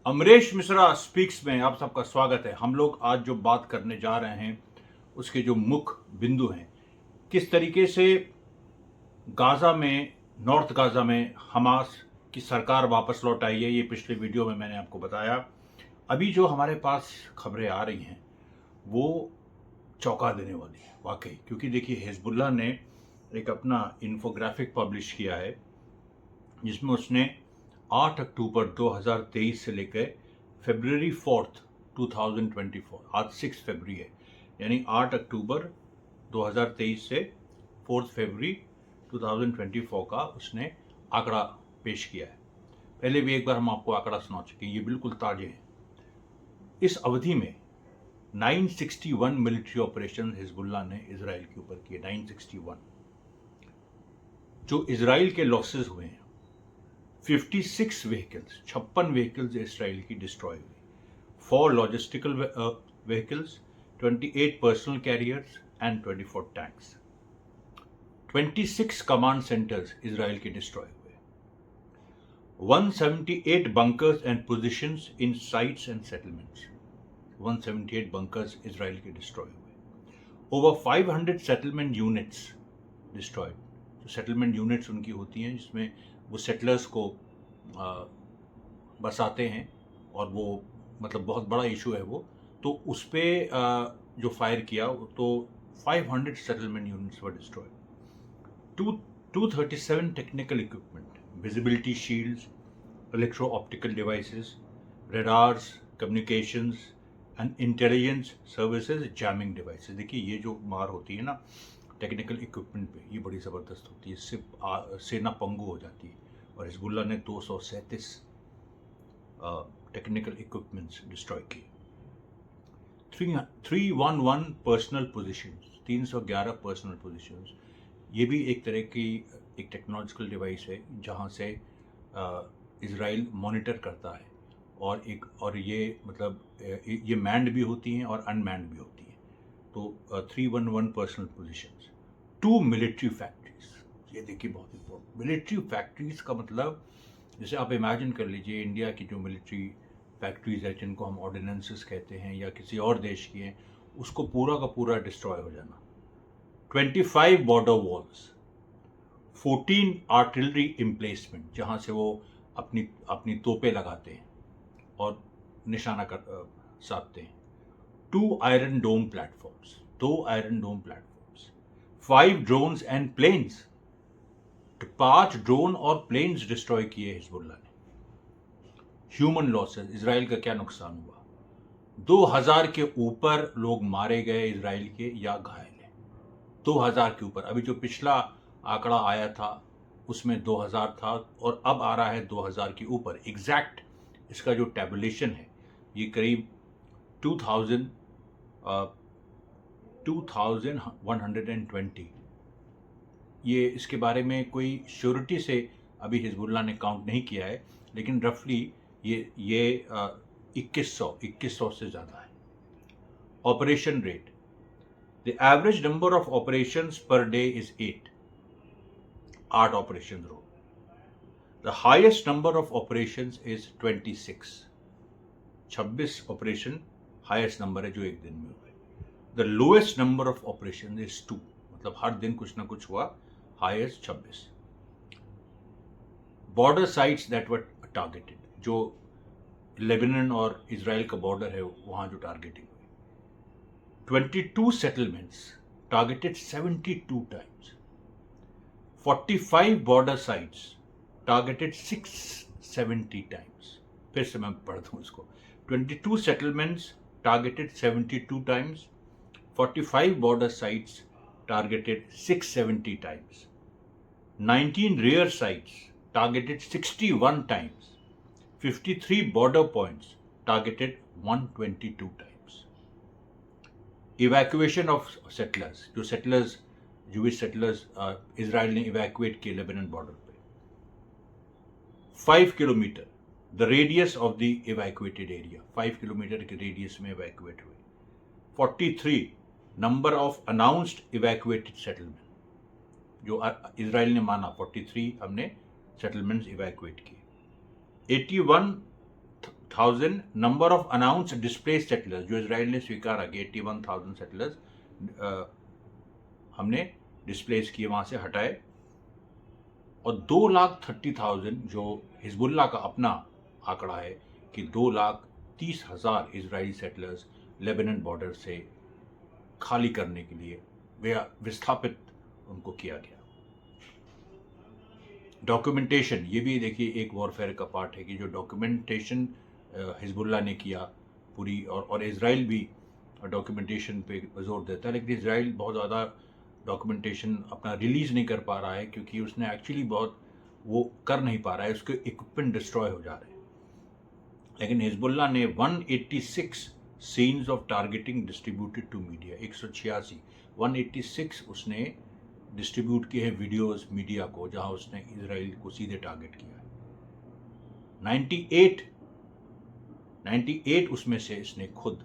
Amresh Mishra speaks में आप सबका स्वागत है। हम लोग आज जो बात करने जा रहे हैं उसके जो मुख्य बिंदु हैं, किस तरीके से गाज़ा में, नॉर्थ गाज़ा में हमास की सरकार वापस लौट आई है। ये पिछले वीडियो में मैंने आपको बताया। अभी जो हमारे पास खबरें आ रही हैं वो चौंका देने वाली है वाकई, क्योंकि देखिए हिजबुल्लाह ने एक अपना इन्फोग्राफिक पब्लिश किया है जिसमें उसने 8 अक्टूबर 2023 से लेकर फरवरी 4 2024, आज 6 फरवरी है, यानी 8 अक्टूबर 2023 से 4 फरवरी 2024 का उसने आंकड़ा पेश किया है। पहले भी एक बार हम आपको आंकड़ा सुना चुके हैं, ये बिल्कुल ताजे हैं। इस अवधि में 961 मिलिट्री ऑपरेशन हिजबुल्लाह ने इजराइल के ऊपर किए। 961 जो इजराइल के लॉसेस हुए हैं, 56 व्हीकल्स, 56 व्हीकल्स इसराइल की डिस्ट्रॉय हुई, 4 logistical vehicles, 28 personal carriers and 24 tanks. 26 command centres Israel के डिस्ट्रॉय हुए, 178 bunkers and positions in sites and settlements, 178 bunkers Israel के डिस्ट्रॉय हुए, over 500 settlement units destroyed। जो सेटलमेंट यूनिट्स उनकी होती हैं जिसमें वो सेटलर्स को बसाते हैं, और वो मतलब बहुत बड़ा इशू है वो, तो उस पर जो फायर किया तो 500 settlement units were destroyed. 237 technical equipment, visibility shields, electro optical devices, radars, communications and intelligence services, jamming devices. देखिए ये जो मार होती है ना टेक्निकल इक्विपमेंट पे, ये बड़ी ज़बरदस्त होती है, इससे सेना पंगु हो जाती है। और हिजबुल्लाह ने 237 टेक्निकल इक्विपमेंट्स डिस्ट्रॉय किए। 311 पर्सनल पोजीशंस, 311 पर्सनल पोजीशंस। ये भी एक तरह की एक टेक्नोलॉजिकल डिवाइस है जहाँ से इजराइल मॉनिटर करता है, और ये मतलब ये मैन्ड भी होती हैं और अनमैन्ड भी होती हैं। तो 311 पर्सनल पोजीशंस, 2 मिलिट्री फैक्ट्रीज। ये देखिए बहुत इंपॉर्टेंट, मिलिट्री फैक्ट्रीज का मतलब जैसे आप इमेजिन कर लीजिए इंडिया की जो मिलिट्री फैक्ट्रीज है जिनको हम ऑर्डिनेंसेस कहते हैं या किसी और देश की हैं, उसको पूरा का पूरा डिस्ट्रॉय हो जाना। 25 बॉर्डर वॉल्स, 14 आर्टिलरी एम्प्लेसमेंट जहाँ से वो अपनी अपनी तोपें लगाते हैं और निशाना कर साधते हैं। 2 iron dome platforms, 2 iron dome platforms, 5 drones and planes, 5 drone और प्लेन्स डिस्ट्रॉय किए हिजबुल्लाह ने। ह्यूमन लॉसेस, इजराइल का क्या नुकसान हुआ, 2000 के ऊपर लोग मारे गए इजराइल के या घायल हैं, 2000 के ऊपर। अभी जो पिछला आंकड़ा आया था उसमें 2000 था और अब आ रहा है 2000 के ऊपर। एग्जैक्ट इसका जो टैबुलेशन है ये करीब 2120। ये इसके बारे में कोई श्योरिटी से अभी हिजबुल्लाह ने काउंट नहीं किया है, लेकिन रफली ये 2100 से ज़्यादा है। Operation rate, the average number of operations per day is 8 operation रो। The highest number of operations is 26 operation highest number है जो एक दिन में हुए। The lowest number of operation is 2, मतलब हर दिन कुछ ना कुछ हुआ, highest 26। Border sites that were targeted, जो लेबनान और इजराइल का बॉर्डर है वहां जो टारगेटिंग हुई। 22 settlements targeted 72 times. 45 border sites targeted 670 times. फिर से मैं पढ़ दूं इसको, 22 settlements targeted 72 times, 45 border sites targeted 670 times, 19 rear sites targeted 61 times, 53 border points targeted 122 times. Evacuation of settlers, जो settlers, Jewish settlers इजराइल ने evacuate किए लेबनान बॉर्डर पे, 5 kilometre the radius of the evacuated area, 5 kilometre के radius में evacuate हुए। 43 number of announced evacuated settlement, जो Israel ने माना 43 हमने सेटलमेंट्स इवैक्यूएट किए। 81,000 number of announce displace settlers, जो इसराइल ने स्वीकारा कि 81,000 सेटलर्स हमने डिस्प्लेस किए, वहां से हटाए, और 2,30,000 जो हिजबुल्लाह का अपना आंकड़ा है कि 2,30,000 इजरायली सेटलर्स लेबनान बॉर्डर से खाली करने के लिए विस्थापित उनको किया गया। डॉक्यूमेंटेशन, ये भी देखिए एक वॉरफेयर का पार्ट है कि जो डॉक्यूमेंटेशन हिजबुल्लाह ने किया पूरी, और इसराइल भी डॉक्यूमेंटेशन पे जोर देता है, लेकिन इसराइल बहुत ज़्यादा डॉक्यूमेंटेशन अपना रिलीज़ नहीं कर पा रहा है क्योंकि उसने एक्चुअली बहुत वो कर नहीं पा रहा है, उसके इक्विपमेंट डिस्ट्रॉय हो जा रहे हैं। लेकिन हिजबुल्लाह ने 186 scenes of targeting distributed to media, 186 उसने डिस्ट्रीब्यूट किए हैं वीडियोस मीडिया को, जहां उसने इसराइल को सीधे टारगेट किया है। 98 उसमें से इसने खुद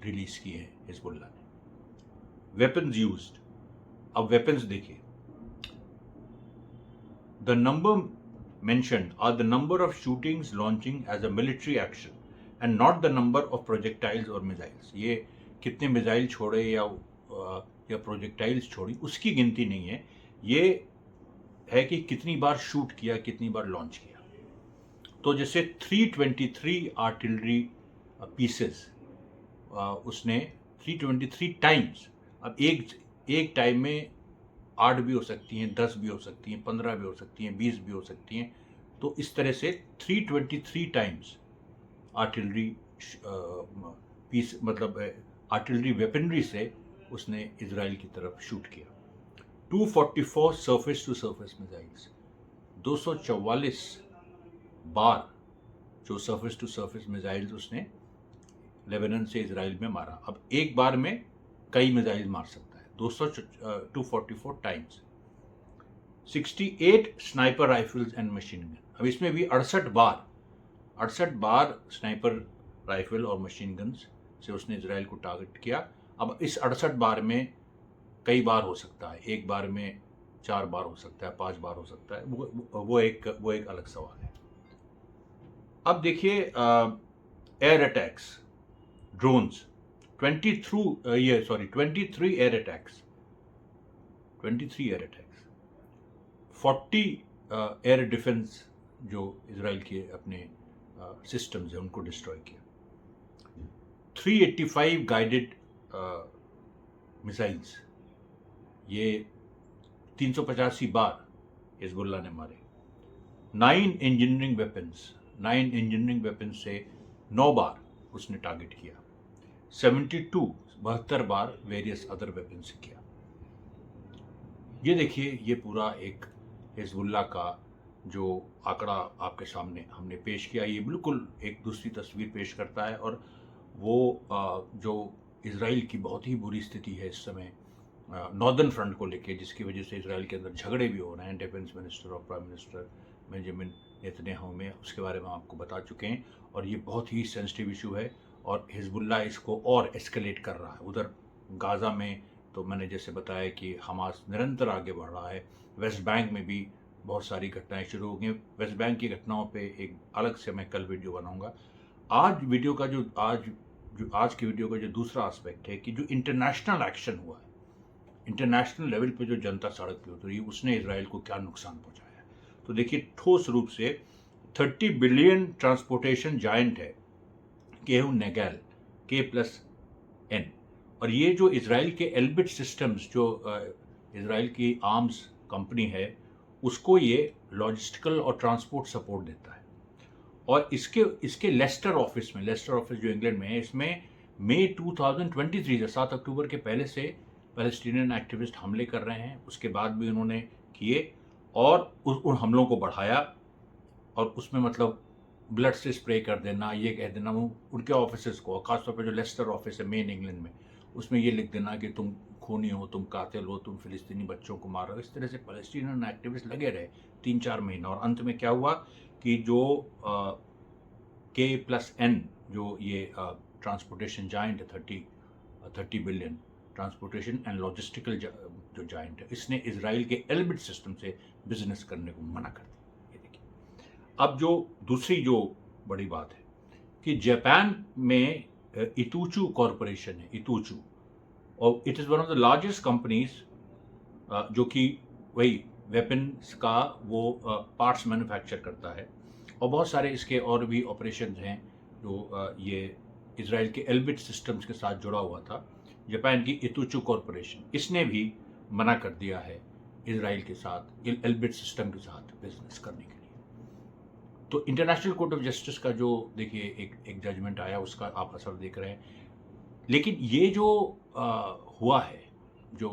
रिलीज किए हैं हिजबुल्लाह ने। वेपन्स यूज्ड, अब वेपन्स देखिए, the number mentioned are the number of shootings launching as a military action and not the number of projectiles or missiles। ये कितने मिसाइल छोड़े या प्रोजेक्टाइल्स छोड़ी उसकी गिनती नहीं है, ये है कि कितनी बार शूट किया, कितनी बार लॉन्च किया। तो जैसे 323 आर्टिलरी पीसेस उसने 323 टाइम्स, अब एक टाइम में 8 भी हो सकती हैं, 10 भी हो सकती हैं, 15 भी हो सकती हैं, 20 भी हो सकती हैं, तो इस तरह से 323 टाइम्स आर्टिलरी पीस, मतलब आर्टिलरी वेपनरी से उसने इजराइल की तरफ शूट किया। 244 सरफेस टू सरफेस मिसाइल्स, 244 बार जो सरफेस टू सरफेस मिसाइल्स उसने लेबनान से इजराइल में मारा। अब एक बार में कई मिसाइल मार सकता है, 244 times. 68 sniper rifles and machine gun, अब इसमें भी 68 बार स्नाइपर राइफल और मशीन गन्स से उसने इजराइल को टारगेट किया। अब इस 68 बार में कई बार हो सकता है, एक बार में 4 बार हो सकता है, 5 बार हो सकता है, वो एक अलग सवाल है। अब देखिए air attacks, drones, 23 air attacks, 40 air defence जो इजराइल के अपने सिस्टम्स हैं उनको डिस्ट्रॉय किया। 385 गाइडेड मिसाइल्स, ये 385 बार हिजबुल्लाह ने मारे। 9 इंजीनियरिंग वेपन्स से 9 बार उसने टारगेट किया। 72 बार वेरियस अदर वेपन से किया। ये देखिए, ये पूरा एक हिजबुल्लाह का जो आंकड़ा आपके सामने हमने पेश किया, ये बिल्कुल एक दूसरी तस्वीर पेश करता है, और वो जो इजराइल की बहुत ही बुरी स्थिति है इस समय नॉर्दर्न फ्रंट को लेके, जिसकी वजह से इजराइल के अंदर झगड़े भी हो रहे हैं डिफेंस मिनिस्टर और प्राइम मिनिस्टर बेंजामिन नेतन्याहू में, उसके बारे में आपको बता चुके हैं, और ये बहुत ही सेंसिटिव इशू है, और हिजबुल्लाह इसको और एस्केलेट कर रहा है। उधर गाज़ा में तो मैंने जैसे बताया कि हमास निरंतर आगे बढ़ रहा है, वेस्ट बैंक में भी बहुत सारी घटनाएं शुरू हो गई। वेस्ट बैंक की घटनाओं पे एक अलग से मैं कल वीडियो बनाऊंगा। आज की वीडियो का जो दूसरा एस्पेक्ट है कि जो इंटरनेशनल एक्शन हुआ है, इंटरनेशनल लेवल पे जो जनता सड़क पे उतरी, उसने इजराइल को क्या नुकसान पहुंचाया। तो देखिए, ठोस रूप से 30 बिलियन ट्रांसपोर्टेशन जायंट है केहू नेगेल, K+N, और ये जो इजराइल के एल्बिट सिस्टम्स, जो इजराइल की आर्म्स कंपनी है, उसको ये लॉजिस्टिकल और ट्रांसपोर्ट सपोर्ट देता है। और इसके लेस्टर ऑफिस जो इंग्लैंड में है, इसमें मई 2023 से 7 अक्टूबर के पहले से पैलेस्टीनियन एक्टिविस्ट हमले कर रहे हैं, उसके बाद भी उन्होंने किए, और उन हमलों को बढ़ाया, और उसमें मतलब ब्लड से स्प्रे कर देना, ये कह देना वो उनके ऑफिस को, खासतौर पर जो लेस्टर ऑफिस है मेन इंग्लैंड में, उसमें ये लिख देना कि तुम खूनी हो, तुम कातिल हो, तुम फिलिस्तीनी बच्चों को मार रहे हो। इस तरह से पैलेस्टीनियन एक्टिविस्ट लगे रहे 3-4 महीना, और अंत में क्या हुआ कि जो K+N जो ये ट्रांसपोर्टेशन जायंट है, 30 बिलियन ट्रांसपोर्टेशन एंड लॉजिस्टिकल जो जायंट है, इसने इजराइल के एल्बिट सिस्टम से बिजनेस करने को मना कर दिया। ये देखिए, अब जो दूसरी जो बड़ी बात है कि जापान में इतूचू कॉरपोरेशन है, इतूचू, और it is one of the largest companies जो कि वही वेपन्स का वो पार्ट्स मैन्युफैक्चर करता है, और बहुत सारे इसके और भी ऑपरेशंस हैं जो ये इसराइल के एल्बिट सिस्टम्स के साथ जुड़ा हुआ था। जापान की इतूचू कॉरपोरेशन, इसने भी मना कर दिया है इसराइल के साथ एल्बिट सिस्टम के साथ बिजनेस करने के लिए। तो इंटरनेशनल कोर्ट ऑफ जस्टिस का जो देखिए एक जजमेंट आया, उसका आप असर देख रहे हैं। लेकिन ये जो हुआ है, जो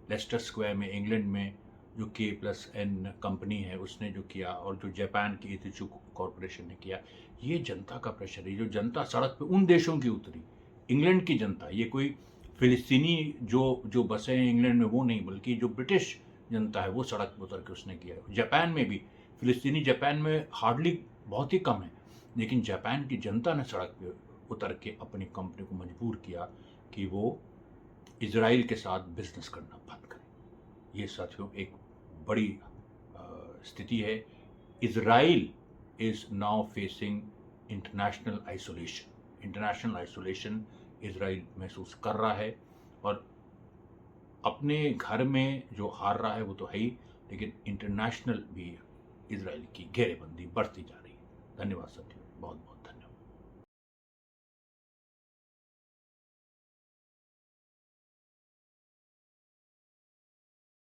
लेस्टर स्क्वायर में इंग्लैंड में जो K+N कंपनी है उसने जो किया, और जो जापान की इतूचू कॉरपोरेशन ने किया, ये जनता का प्रेशर है। जो जनता सड़क पे उन देशों की उतरी, इंग्लैंड की जनता, ये कोई फिलिस्तीनी जो बसे हैं इंग्लैंड में वो नहीं, बल्कि जो ब्रिटिश जनता है वो सड़क पर उतर के उसने किया है। जापान में भी फिलिस्तीनी जापान में हार्डली बहुत ही कम है, लेकिन जापान की जनता ने सड़क पे उतर के अपनी कंपनी को मजबूर किया कि वो इजराइल के साथ बिजनेस करना बंद करें। ये साथियों एक बड़ी स्थिति है। Israel is now facing international isolation. International isolation Israel महसूस कर रहा है, और अपने घर में जो हार रहा है वो तो है ही, लेकिन इंटरनेशनल भी इजराइल की घेरेबंदी बढ़ती जा रही है। धन्यवाद साथियों, बहुत बहुत।